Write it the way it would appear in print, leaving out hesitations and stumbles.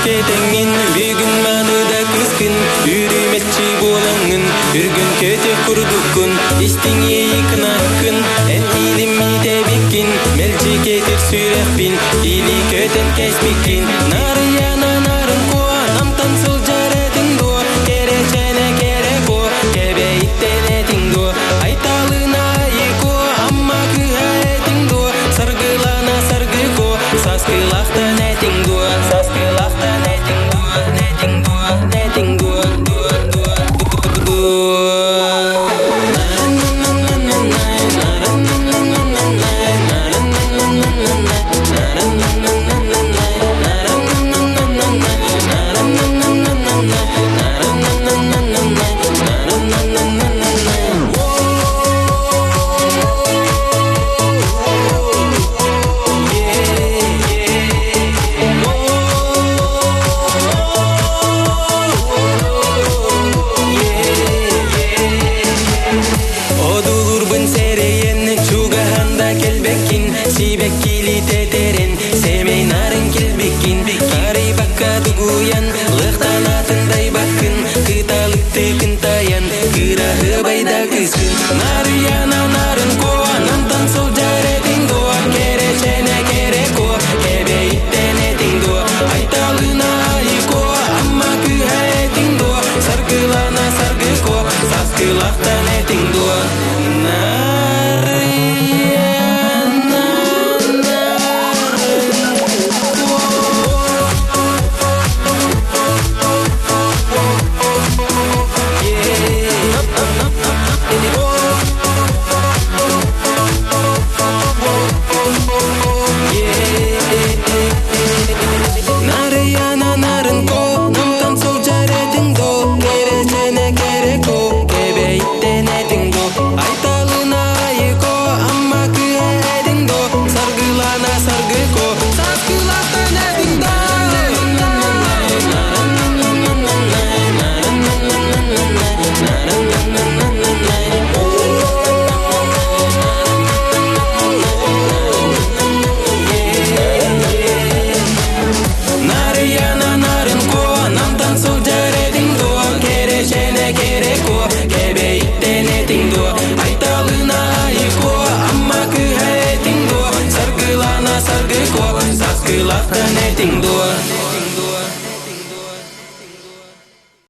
Ketengin бүгін маныда күскін Үріметші болаңын үргін көте құрдықын Истің ейікін ақын әттейлім мейдебекін Мелчі кетір сүйрекпін Или көтен кәспекін Нары яна нарын қоа Намтан сыл жаретің до Керечене керек о Кебе иттен етің до Айталына еко Амма күа етің до Саргылана саргы ко Саскылақтан етің до Саскылақтан етің до Нетің до Нетің до Сибек кили тетерен, семей нарын келбекин Карый бакка дугуян, лыктан атындай баккын Кыталыкты кынтаян, кырахы байда кыскын Нары яна нарын коа, намтан сол жаретин доа Керечене керек о, кебе иттен етин доа Айталына айко, амма күа етин доа Саркылана саргы ко, саскылактан етин доа Саргылақтан етің дуа